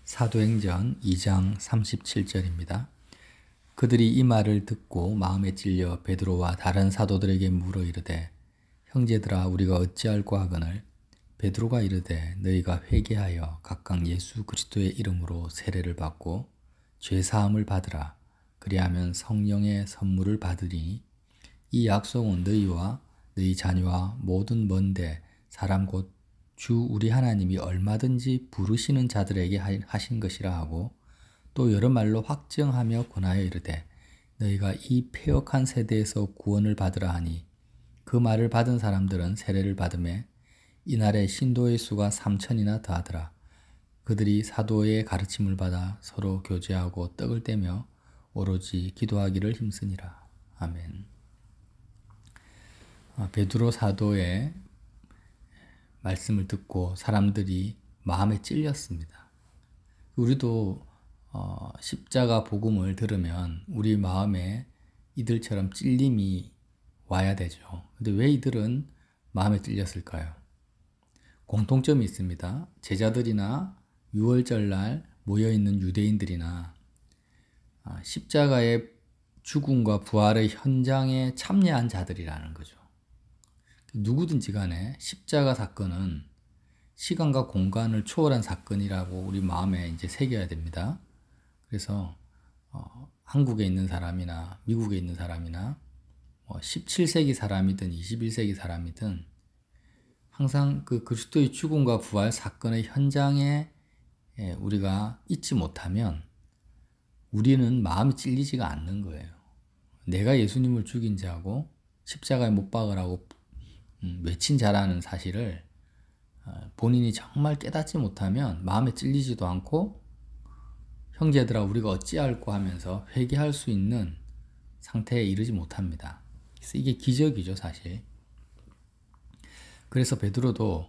사도행전 2장 37절입니다. 그들이 이 말을 듣고 마음에 찔려 베드로와 다른 사도들에게 물어 이르되 형제들아 우리가 어찌할꼬 하거늘 베드로가 이르되 너희가 회개하여 각각 예수 그리스도의 이름으로 세례를 받고 죄 사함을 받으라. 그리하면 성령의 선물을 받으리니 이 약속은 너희와 너희 자녀와 모든 먼데 사람 곧 주 우리 하나님이 얼마든지 부르시는 자들에게 하신 것이라 하고 또 여러 말로 확증하며 권하여 이르되 너희가 이 패역한 세대에서 구원을 받으라 하니 그 말을 받은 사람들은 세례를 받음에 이날에 신도의 수가 3,000이나 더하더라. 그들이 사도의 가르침을 받아 서로 교제하고 떡을 떼며 오로지 기도하기를 힘쓰니라. 아멘. 베드로 사도의 말씀을 듣고 사람들이 마음에 찔렸습니다. 우리도 십자가 복음을 들으면 우리 마음에 이들처럼 찔림이 와야 되죠. 근데 왜 이들은 마음에 찔렸을까요? 공통점이 있습니다. 제자들이나 유월절날 모여있는 유대인들이나 십자가의 죽음과 부활의 현장에 참여한 자들이라는 거죠. 누구든지 간에 십자가 사건은 시간과 공간을 초월한 사건이라고 우리 마음에 이제 새겨야 됩니다. 그래서 한국에 있는 사람이나 미국에 있는 사람이나 17세기 사람이든 21세기 사람이든 항상 그 그리스도의 죽음과 부활 사건의 현장에 우리가 있지 못하면 우리는 마음이 찔리지가 않는 거예요. 내가 예수님을 죽인 자고 십자가에 못 박으라고 외친 자라는 사실을 본인이 정말 깨닫지 못하면 마음에 찔리지도 않고 형제들아 우리가 어찌할꼬 하면서 회개할 수 있는 상태에 이르지 못합니다. 그래서 이게 기적이죠, 사실. 그래서 베드로도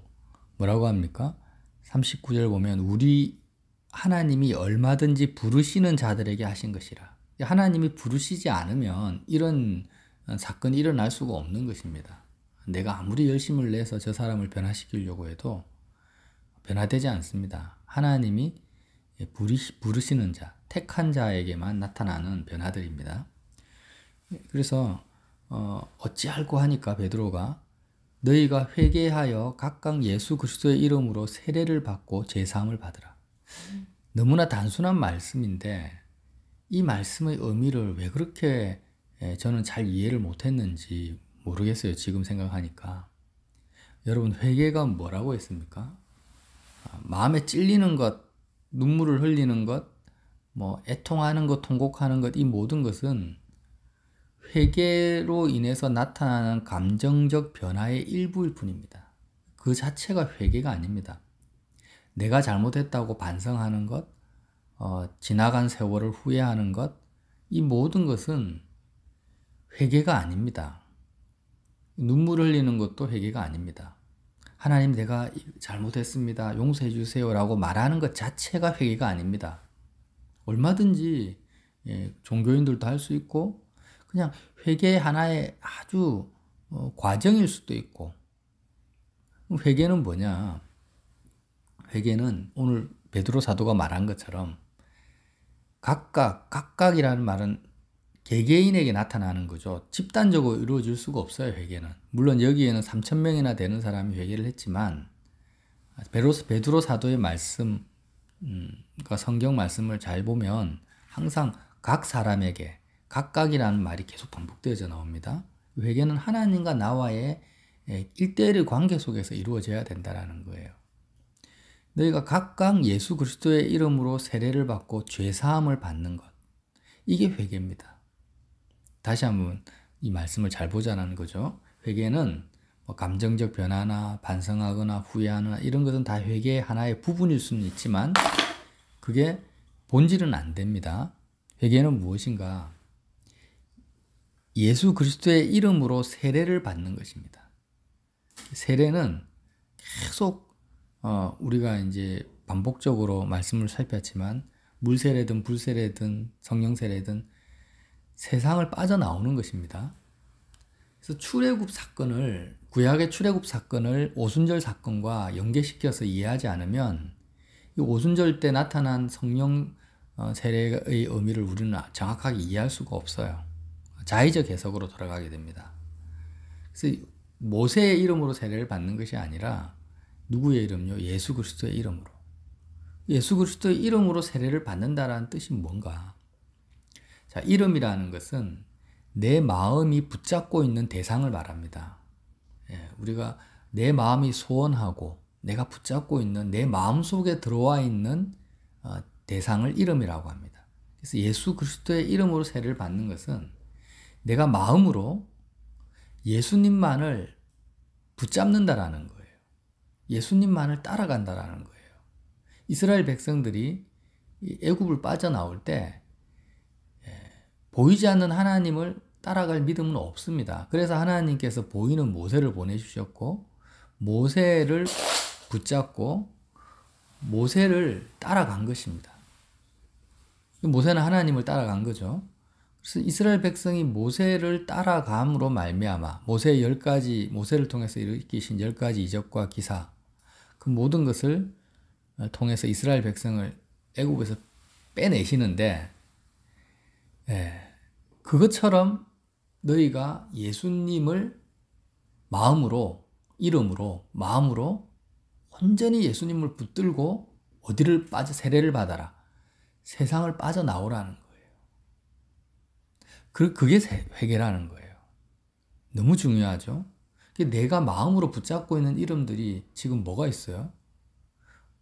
뭐라고 합니까? 39절 보면 우리 하나님이 얼마든지 부르시는 자들에게 하신 것이라. 하나님이 부르시지 않으면 이런 사건이 일어날 수가 없는 것입니다. 내가 아무리 열심을 내서 저 사람을 변화시키려고 해도 변화되지 않습니다. 하나님이 부르시는 자, 택한 자에게만 나타나는 변화들입니다. 그래서 어찌할꼬 하니까 베드로가 너희가 회개하여 각각 예수 그리스도의 이름으로 세례를 받고 제사함을 받으라. 너무나 단순한 말씀인데 이 말씀의 의미를 왜 그렇게 저는 잘 이해를 못했는지 모르겠어요. 지금 생각하니까. 여러분 회개가 뭐라고 했습니까? 마음에 찔리는 것, 눈물을 흘리는 것, 애통하는 것, 통곡하는 것, 이 모든 것은 회개로 인해서 나타나는 감정적 변화의 일부일 뿐입니다. 그 자체가 회개가 아닙니다. 내가 잘못했다고 반성하는 것, 지나간 세월을 후회하는 것, 이 모든 것은 회개가 아닙니다. 눈물 흘리는 것도 회개가 아닙니다. 하나님 내가 잘못했습니다. 용서해 주세요라고 말하는 것 자체가 회개가 아닙니다. 얼마든지 종교인들도 할 수 있고 그냥 회개의 하나의 아주 과정일 수도 있고. 회개는 뭐냐? 회개는 오늘 베드로 사도가 말한 것처럼 각각이라는 말은 개개인에게 나타나는 거죠. 집단적으로 이루어질 수가 없어요, 회개는. 물론 여기에는 3,000명이나 되는 사람이 회개를 했지만 베드로 사도의 말씀, 성경 말씀을 잘 보면 항상 각 사람에게 각각이라는 말이 계속 반복되어져 나옵니다. 회개는 하나님과 나와의 1대1의 관계 속에서 이루어져야 된다는 거예요. 너희가 각각 예수 그리스도의 이름으로 세례를 받고 죄사함을 받는 것. 이게 회개입니다. 다시 한번 이 말씀을 잘 보자는 거죠. 회개는 감정적 변화나 반성하거나 후회하거나 이런 것은 다 회개의 하나의 부분일 수는 있지만 그게 본질은 안 됩니다. 회개는 무엇인가? 예수 그리스도의 이름으로 세례를 받는 것입니다. 세례는 계속 우리가 이제 반복적으로 말씀을 살폈지만 물세례든 불세례든 성령세례든 세상을 빠져나오는 것입니다. 그래서 출애굽 사건을 구약의 출애굽 사건을 오순절 사건과 연계시켜서 이해하지 않으면 이 오순절 때 나타난 성령 세례의 의미를 우리는 정확하게 이해할 수가 없어요. 자의적 해석으로 돌아가게 됩니다. 그래서 모세의 이름으로 세례를 받는 것이 아니라 누구의 이름요? 예수 그리스도의 이름으로. 예수 그리스도의 이름으로 세례를 받는다라는 뜻이 뭔가? 자, 이름이라는 것은 내 마음이 붙잡고 있는 대상을 말합니다. 우리가 내 마음이 소원하고 내가 붙잡고 있는 내 마음 속에 들어와 있는 대상을 이름이라고 합니다. 그래서 예수 그리스도의 이름으로 세례를 받는 것은 내가 마음으로 예수님만을 붙잡는다라는 거예요. 예수님만을 따라간다라는 거예요. 이스라엘 백성들이 애굽을 빠져나올 때 보이지 않는 하나님을 따라갈 믿음은 없습니다. 그래서 하나님께서 보이는 모세를 보내주셨고 모세를 붙잡고 모세를 따라간 것입니다. 모세는 하나님을 따라간 거죠. 그래서 이스라엘 백성이 모세를 따라감으로 말미암아 모세를 통해서 일으키신 10가지 이적과 기사 그 모든 것을 통해서 이스라엘 백성을 애굽에서 빼내시는데 그것처럼 너희가 예수님을 마음으로 온전히 예수님을 붙들고 어디를 세례를 받아라. 세상을 빠져나오라는 거예요. 그게 회개라는 거예요. 너무 중요하죠. 내가 마음으로 붙잡고 있는 이름들이 지금 뭐가 있어요?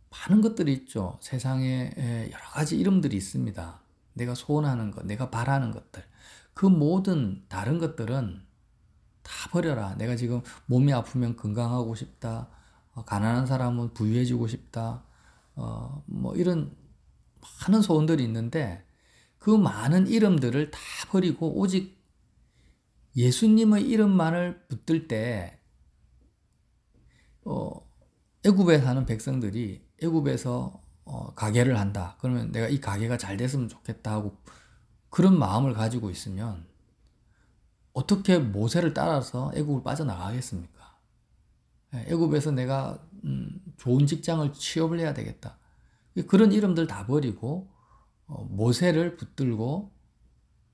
많은 것들이 있죠. 세상에 여러 가지 이름들이 있습니다. 내가 소원하는 것, 내가 바라는 것들. 그 모든 다른 것들은 다 버려라. 내가 지금 몸이 아프면 건강하고 싶다. 가난한 사람은 부유해지고 싶다. 이런 많은 소원들이 있는데 그 많은 이름들을 다 버리고 오직 예수님의 이름만을 붙들 때 애굽에 사는 백성들이 애굽에서 가게를 한다. 그러면 내가 이 가게가 잘 됐으면 좋겠다 하고 그런 마음을 가지고 있으면 어떻게 모세를 따라서 애굽을 빠져나가겠습니까? 애굽에서 내가 좋은 직장을 취업을 해야 되겠다. 그런 이름들 다 버리고 모세를 붙들고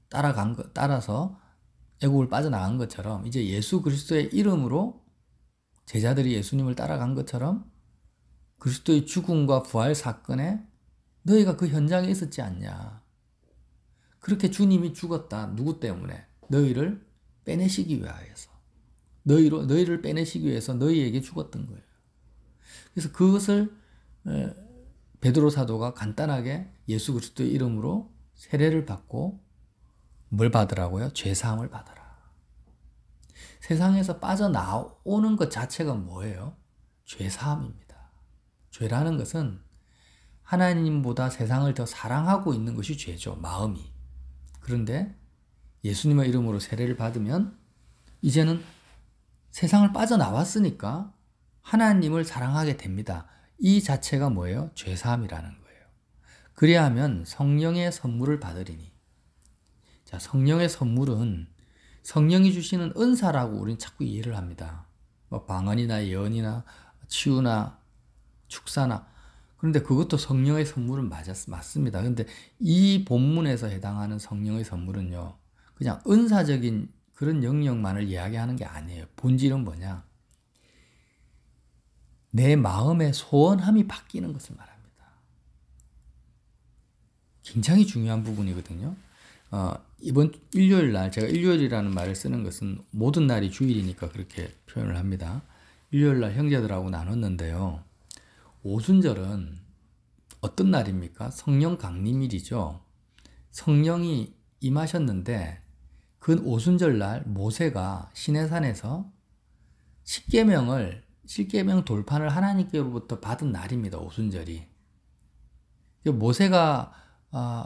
따라서 애굽을 빠져나간 것처럼 이제 예수 그리스도의 이름으로 제자들이 예수님을 따라간 것처럼 그리스도의 죽음과 부활 사건에 너희가 그 현장에 있었지 않냐. 그렇게 주님이 죽었다. 누구 때문에? 너희를 빼내시기 위하여서. 너희를 빼내시기 위해서 너희에게 죽었던 거예요. 그래서 그것을 베드로 사도가 간단하게 예수 그리스도의 이름으로 세례를 받고 뭘 받으라고요? 죄사함을 받아라. 세상에서 빠져나오는 것 자체가 뭐예요? 죄사함입니다. 죄라는 것은 하나님보다 세상을 더 사랑하고 있는 것이 죄죠. 마음이. 그런데 예수님의 이름으로 세례를 받으면 이제는 세상을 빠져나왔으니까 하나님을 사랑하게 됩니다. 이 자체가 뭐예요? 죄사함이라는 거예요. 그래야 하면 성령의 선물을 받으리니. 자, 성령의 선물은 성령이 주시는 은사라고 우리는 자꾸 이해를 합니다. 방언이나 예언이나 치유나 축사나. 그런데 그것도 성령의 선물은 맞습니다. 그런데 이 본문에서 해당하는 성령의 선물은요, 그냥 은사적인 그런 영역만을 이야기하는 게 아니에요. 본질은 뭐냐? 내 마음의 소원함이 바뀌는 것을 말합니다. 굉장히 중요한 부분이거든요. 이번 일요일 날, 제가 일요일이라는 말을 쓰는 것은 모든 날이 주일이니까 그렇게 표현을 합니다. 일요일 날 형제들하고 나눴는데요. 오순절은 어떤 날입니까? 성령 강림일이죠. 성령이 임하셨는데 그 오순절 날 모세가 시내산에서 십계명 돌판을 하나님께로부터 받은 날입니다. 오순절이. 모세가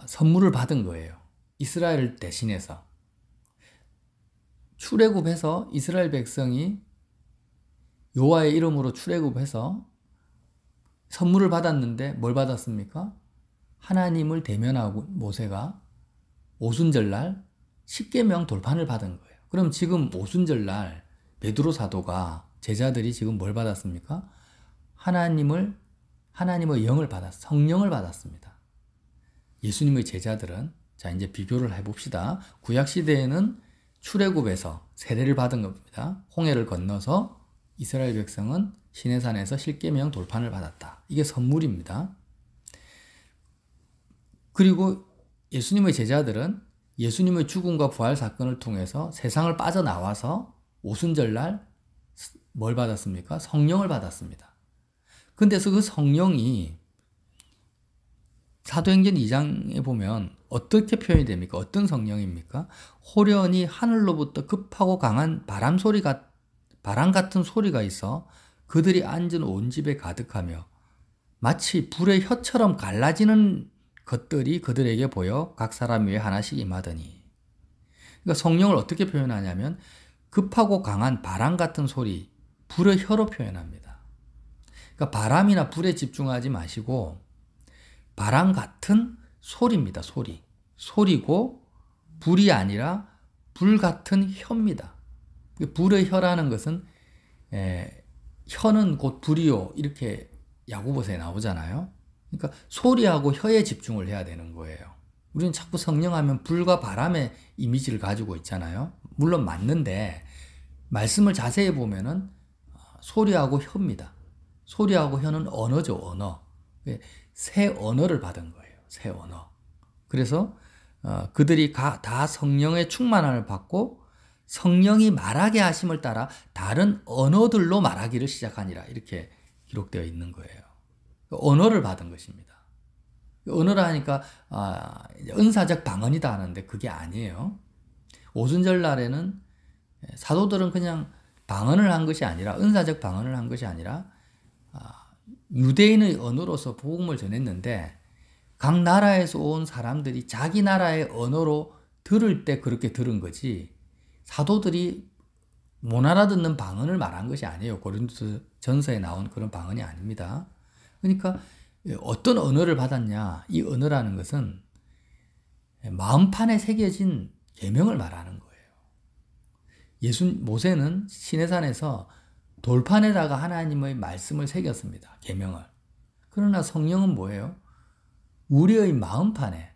선물을 받은 거예요. 이스라엘을 대신해서. 출애굽해서 이스라엘 백성이 여호와의 이름으로 출애굽해서 선물을 받았는데 뭘 받았습니까? 하나님을 대면하고 모세가 오순절날 십계명 돌판을 받은 거예요. 그럼 지금 오순절날 베드로 사도가 제자들이 지금 뭘 받았습니까? 하나님의 영을 성령을 받았습니다. 예수님의 제자들은, 자, 이제 비교를 해봅시다. 구약시대에는 출애굽에서 세례를 받은 겁니다. 홍해를 건너서 이스라엘 백성은 시내산에서 십계명 돌판을 받았다. 이게 선물입니다. 그리고 예수님의 제자들은 예수님의 죽음과 부활 사건을 통해서 세상을 빠져나와서 오순절날 뭘 받았습니까? 성령을 받았습니다. 근데 그 성령이 사도행전 2장에 보면 어떻게 표현이 됩니까? 어떤 성령입니까? 호련히 하늘로부터 급하고 강한 바람 같은 소리가 있어 그들이 앉은 온 집에 가득하며 마치 불의 혀처럼 갈라지는 것들이 그들에게 보여 각 사람 위에 하나씩 임하더니. 그러니까 성령을 어떻게 표현하냐면 급하고 강한 바람 같은 소리, 불의 혀로 표현합니다. 그러니까 바람이나 불에 집중하지 마시고 바람 같은 소리입니다. 소리고 불이 아니라 불 같은 혀입니다. 불의 혀라는 것은 혀는 곧 불이요 이렇게 야고보서에 나오잖아요. 그러니까 소리하고 혀에 집중을 해야 되는 거예요. 우리는 자꾸 성령하면 불과 바람의 이미지를 가지고 있잖아요. 물론 맞는데 말씀을 자세히 보면은 소리하고 혀입니다. 소리하고 혀는 언어죠, 언어. 새 언어를 받은 거예요. 새 언어. 그래서 그들이 다 성령의 충만함을 받고 성령이 말하게 하심을 따라 다른 언어들로 말하기를 시작하니라. 이렇게 기록되어 있는 거예요. 언어를 받은 것입니다. 언어라 하니까 은사적 방언이다 하는데 그게 아니에요. 오순절 날에는 사도들은 그냥 방언을 한 것이 아니라 은사적 방언을 한 것이 아니라 유대인의 언어로서 복음을 전했는데 각 나라에서 온 사람들이 자기 나라의 언어로 들을 때 그렇게 들은 거지 사도들이 못 알아듣는 방언을 말한 것이 아니에요. 고린도 전서에 나온 그런 방언이 아닙니다. 그러니까 어떤 언어를 받았냐, 이 언어라는 것은 마음판에 새겨진 계명을 말하는 거예요. 모세는 시내산에서 돌판에다가 하나님의 말씀을 새겼습니다. 계명을. 그러나 성령은 뭐예요? 우리의 마음판에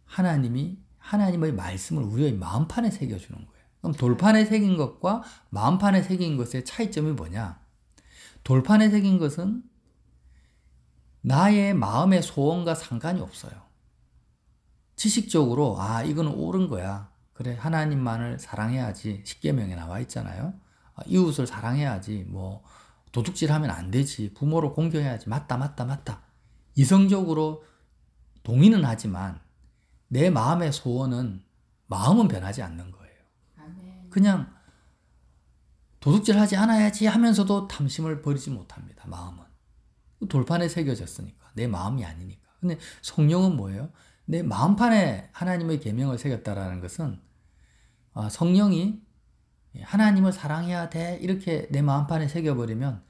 하나님의 말씀을 우리의 마음판에 새겨주는 거예요. 그럼 돌판에 새긴 것과 마음판에 새긴 것의 차이점이 뭐냐? 돌판에 새긴 것은 나의 마음의 소원과 상관이 없어요. 지식적으로 이거는 옳은 거야. 그래, 하나님만을 사랑해야지. 십계명에 나와 있잖아요. 이웃을 사랑해야지. 뭐 도둑질하면 안 되지. 부모를 공경해야지. 맞다. 이성적으로 동의는 하지만 내 마음의 소원은 마음은 변하지 않는 거예요. 그냥 도둑질하지 않아야지 하면서도 탐심을 버리지 못합니다. 마음은. 돌판에 새겨졌으니까. 내 마음이 아니니까. 근데 성령은 뭐예요? 내 마음판에 하나님의 계명을 새겼다라는 것은 성령이 하나님을 사랑해야 돼 이렇게 내 마음판에 새겨버리면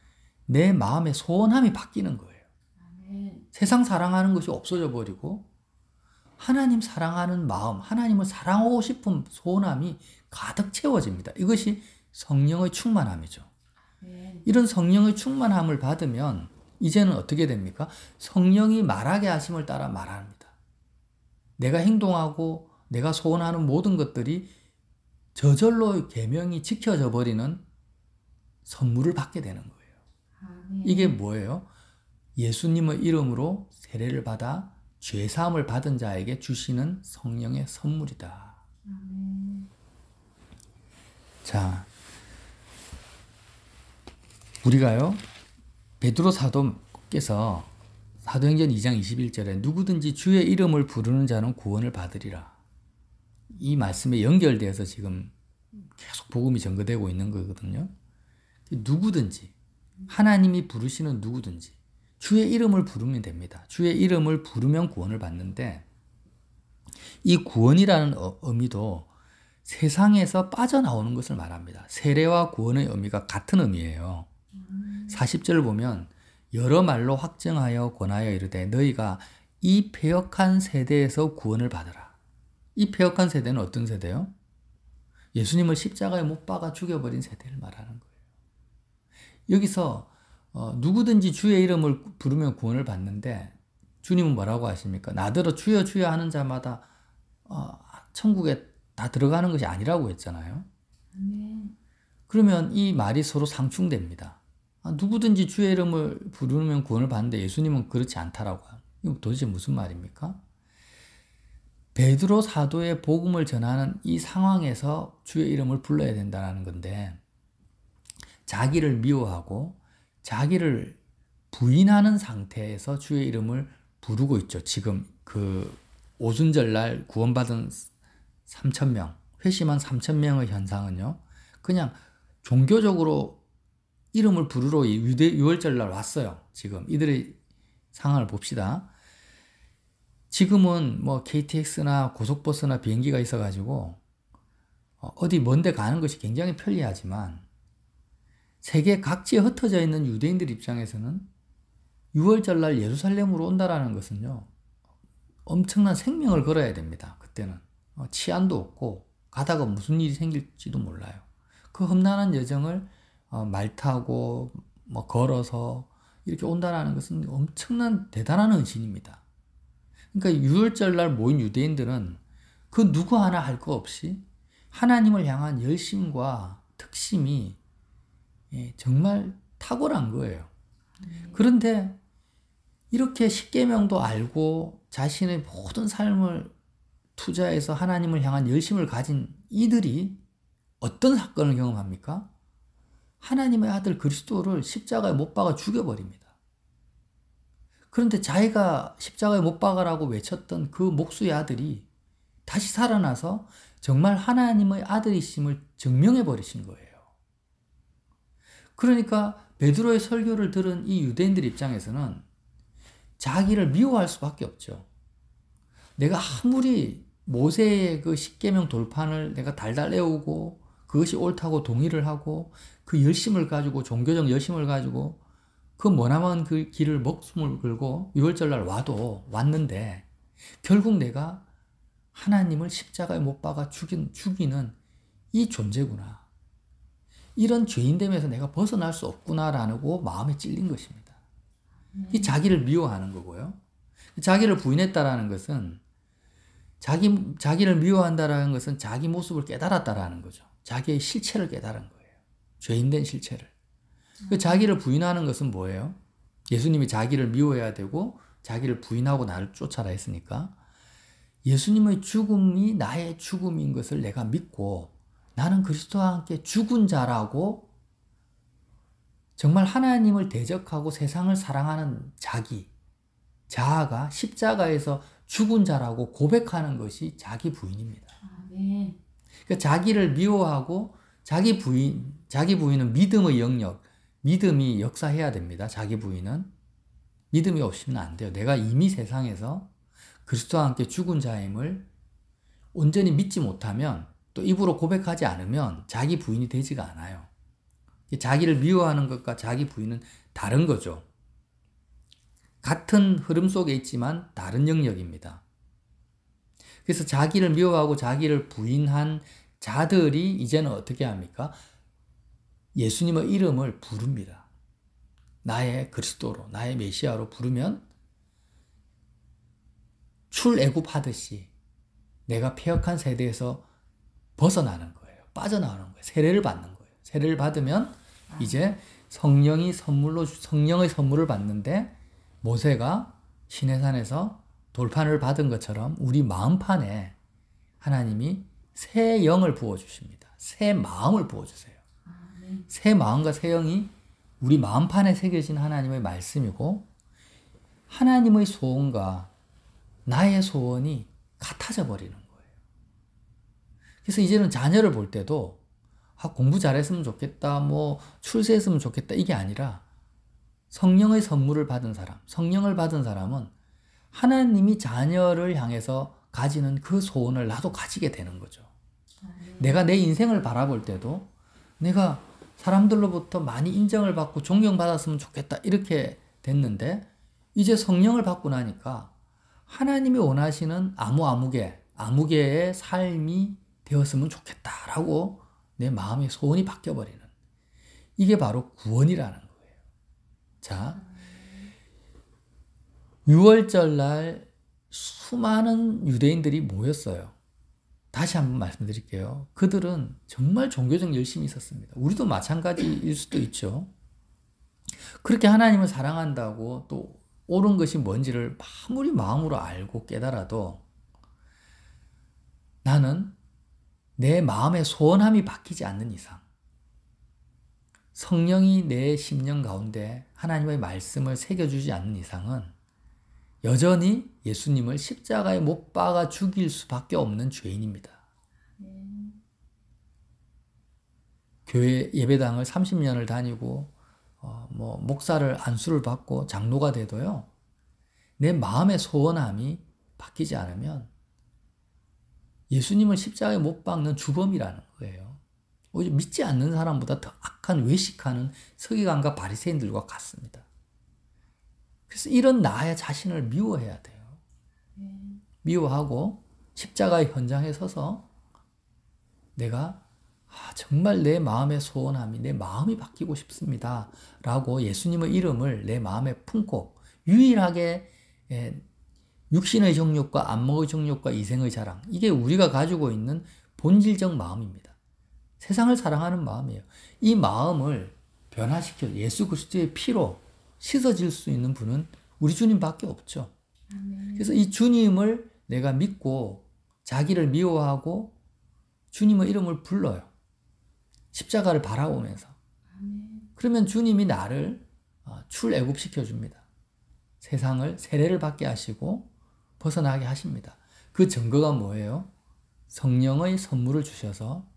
내 마음의 소원함이 바뀌는 거예요. 아멘. 세상 사랑하는 것이 없어져 버리고 하나님 사랑하는 마음, 하나님을 사랑하고 싶은 소원함이 가득 채워집니다. 이것이 성령의 충만함이죠. 아멘. 이런 성령의 충만함을 받으면 이제는 어떻게 됩니까? 성령이 말하게 하심을 따라 말합니다. 내가 행동하고 내가 소원하는 모든 것들이 저절로 계명이 지켜져 버리는 선물을 받게 되는 거예요. 아멘. 이게 뭐예요? 예수님의 이름으로 세례를 받아 죄사함을 받은 자에게 주시는 성령의 선물이다. 아멘. 자, 우리가요, 베드로 사도께서 사도행전 2장 21절에 누구든지 주의 이름을 부르는 자는 구원을 받으리라. 이 말씀에 연결되어서 지금 계속 복음이 전거되고 있는 거거든요. 누구든지, 하나님이 부르시는 누구든지 주의 이름을 부르면 됩니다. 주의 이름을 부르면 구원을 받는데 이 구원이라는 의미도 세상에서 빠져나오는 것을 말합니다. 세례와 구원의 의미가 같은 의미예요. 40절을 보면 여러 말로 확증하여 권하여 이르되 너희가 이 패역한 세대에서 구원을 받으라. 이 패역한 세대는 어떤 세대요? 예수님을 십자가에 못 박아 죽여버린 세대를 말하는 거예요. 여기서 누구든지 주의 이름을 부르면 구원을 받는데 주님은 뭐라고 하십니까? 나더러 주여 주여 하는 자마다 천국에 다 들어가는 것이 아니라고 했잖아요. 그러면 이 말이 서로 상충됩니다. 누구든지 주의 이름을 부르면 구원을 받는데 예수님은 그렇지 않다라고 해요. 이거 도대체 무슨 말입니까? 베드로 사도의 복음을 전하는 이 상황에서 주의 이름을 불러야 된다는 건데 자기를 미워하고 자기를 부인하는 상태에서 주의 이름을 부르고 있죠. 지금 그 오순절날 구원받은 3,000명, 회심한 3,000명의 현상은요. 그냥 종교적으로 이름을 부르러 유월절날 왔어요. 지금 이들의 상황을 봅시다. 지금은 뭐 KTX나 고속버스나 비행기가 있어가지고 어디 먼데 가는 것이 굉장히 편리하지만 세계 각지에 흩어져 있는 유대인들 입장에서는 유월절날 예루살렘으로 온다라는 것은요. 엄청난 생명을 걸어야 됩니다. 그때는 치안도 없고 가다가 무슨 일이 생길지도 몰라요. 그 험난한 여정을 말 타고 뭐 걸어서 이렇게 온다라는 것은 엄청난 대단한 헌신입니다. 그러니까 유월절날 모인 유대인들은 그 누구 하나 할 거 없이 하나님을 향한 열심과 특심이 정말 탁월한 거예요. 그런데 이렇게 십계명도 알고 자신의 모든 삶을 투자해서 하나님을 향한 열심을 가진 이들이 어떤 사건을 경험합니까? 하나님의 아들 그리스도를 십자가에 못 박아 죽여버립니다. 그런데 자기가 십자가에 못 박아라고 외쳤던 그 목수의 아들이 다시 살아나서 정말 하나님의 아들이심을 증명해 버리신 거예요. 그러니까 베드로의 설교를 들은 이 유대인들 입장에서는 자기를 미워할 수밖에 없죠. 내가 아무리 모세의 그 십계명 돌판을 내가 달달 외우고 그것이 옳다고 동의를 하고 그 열심을 가지고 종교적 열심을 가지고 그 머나먼 그 길을 목숨을 걸고 유월절날 왔는데 결국 내가 하나님을 십자가에 못 박아 죽이는 이 존재구나. 이런 죄인됨에서 내가 벗어날 수 없구나라고 마음에 찔린 것입니다. 이 자기를 미워하는 거고요. 자기를 부인했다라는 것은 자기를 미워한다라는 것은 자기 모습을 깨달았다라는 거죠. 자기의 실체를 깨달은 거예요. 죄인된 실체를. 자기를 부인하는 것은 뭐예요? 예수님이 자기를 미워해야 되고 자기를 부인하고 나를 쫓아라 했으니까 예수님의 죽음이 나의 죽음인 것을 내가 믿고 나는 그리스도와 함께 죽은 자라고 정말 하나님을 대적하고 세상을 사랑하는 자아가 십자가에서 죽은 자라고 고백하는 것이 자기 부인입니다. 그러니까 자기를 미워하고 자기 부인은 믿음의 영역, 믿음이 역사해야 됩니다. 자기 부인은. 믿음이 없으면 안 돼요. 내가 이미 세상에서 그리스도와 함께 죽은 자임을 온전히 믿지 못하면 또 입으로 고백하지 않으면 자기 부인이 되지가 않아요. 자기를 미워하는 것과 자기 부인은 다른 거죠. 같은 흐름 속에 있지만 다른 영역입니다. 그래서 자기를 미워하고 자기를 부인한 자들이 이제는 어떻게 합니까? 예수님의 이름을 부릅니다. 나의 그리스도로, 나의 메시아로 부르면 출애굽하듯이 내가 패역한 세대에서 벗어나는 거예요. 빠져나오는 거예요. 세례를 받는 거예요. 세례를 받으면 이제 성령의 선물을 받는데 모세가 시내산에서 돌판을 받은 것처럼 우리 마음판에 하나님이 새 영을 부어주십니다. 새 마음을 부어주세요. 새 마음과 새 영이 우리 마음판에 새겨진 하나님의 말씀이고 하나님의 소원과 나의 소원이 같아져 버리는 거예요. 그래서 이제는 자녀를 볼 때도 공부 잘했으면 좋겠다, 출세했으면 좋겠다 이게 아니라 성령의 선물을 받은 사람, 성령을 받은 사람은 하나님이 자녀를 향해서 가지는 그 소원을 나도 가지게 되는 거죠. 내가 내 인생을 바라볼 때도 내가 사람들로부터 많이 인정을 받고 존경받았으면 좋겠다 이렇게 됐는데 이제 성령을 받고 나니까 하나님이 원하시는 아무개의 삶이 되었으면 좋겠다라고 내 마음의 소원이 바뀌어버리는 이게 바로 구원이라는 거예요. 자, 6월절 날 수많은 유대인들이 모였어요. 다시 한번 말씀드릴게요. 그들은 정말 종교적 열심이 있었습니다. 우리도 마찬가지일 수도 있죠. 그렇게 하나님을 사랑한다고 또 옳은 것이 뭔지를 아무리 마음으로 알고 깨달아도 나는 내 마음의 소원함이 바뀌지 않는 이상, 성령이 내 심령 가운데 하나님의 말씀을 새겨주지 않는 이상은 여전히 예수님을 십자가에 못 박아 죽일 수밖에 없는 죄인입니다. 교회 예배당을 30년을 다니고 목사를 안수를 받고 장로가 돼도요. 내 마음의 소원함이 바뀌지 않으면 예수님을 십자가에 못 박는 주범이라는 거예요. 오히려 믿지 않는 사람보다 더 악한 외식하는 서기관과 바리새인들과 같습니다. 그래서 이런 나의 자신을 미워해야 돼요. 미워하고 십자가의 현장에 서서 내가 정말 내 마음의 소원함이 내 마음이 바뀌고 싶습니다. 라고 예수님의 이름을 내 마음에 품고 유일하게 육신의 정욕과 안목의 정욕과 이생의 자랑, 이게 우리가 가지고 있는 본질적 마음입니다. 세상을 사랑하는 마음이에요. 이 마음을 변화시켜 예수 그리스도의 피로 씻어질 수 있는 분은 우리 주님밖에 없죠. 그래서 이 주님을 내가 믿고 자기를 미워하고 주님의 이름을 불러요. 십자가를 바라보면서. 그러면 주님이 나를 출애굽시켜 줍니다. 세상을 세례를 받게 하시고 벗어나게 하십니다. 그 증거가 뭐예요? 성령의 선물을 주셔서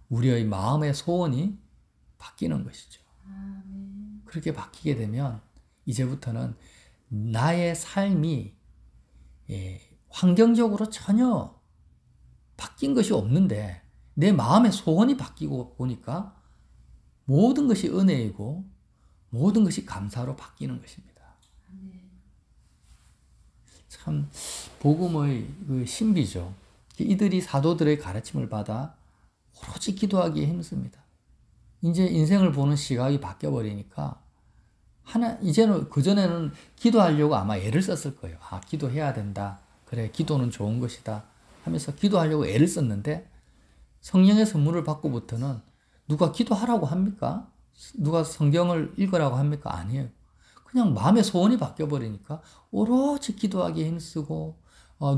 우리의 마음의 소원이 바뀌는 것이죠. 그렇게 바뀌게 되면 이제부터는 나의 삶이 환경적으로 전혀 바뀐 것이 없는데 내 마음의 소원이 바뀌고 보니까 모든 것이 은혜이고 모든 것이 감사로 바뀌는 것입니다. 참 복음의 그 신비죠. 이들이 사도들의 가르침을 받아 오로지 기도하기에 힘씁니다. 이제 인생을 보는 시각이 바뀌어버리니까 이제는 그전에는 기도하려고 아마 애를 썼을 거예요. 기도해야 된다. 그래, 기도는 좋은 것이다. 하면서 기도하려고 애를 썼는데 성령의 선물을 받고부터는 누가 기도하라고 합니까? 누가 성경을 읽으라고 합니까? 아니에요. 그냥 마음의 소원이 바뀌어버리니까 오로지 기도하기에 힘쓰고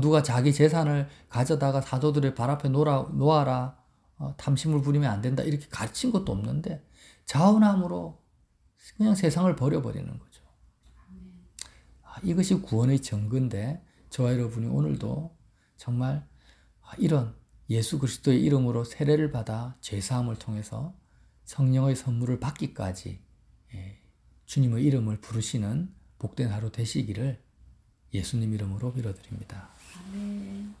누가 자기 재산을 가져다가 사도들의 발 앞에 놓아라. 탐심을 부리면 안 된다. 이렇게 가르친 것도 없는데 자원함으로 그냥 세상을 버려버리는 거죠. 이것이 구원의 증거인데 저와 여러분이 오늘도 정말 이런 예수 그리스도의 이름으로 세례를 받아 죄사함을 통해서 성령의 선물을 받기까지 주님의 이름을 부르시는 복된 하루 되시기를 예수님 이름으로 빌어드립니다. 아멘.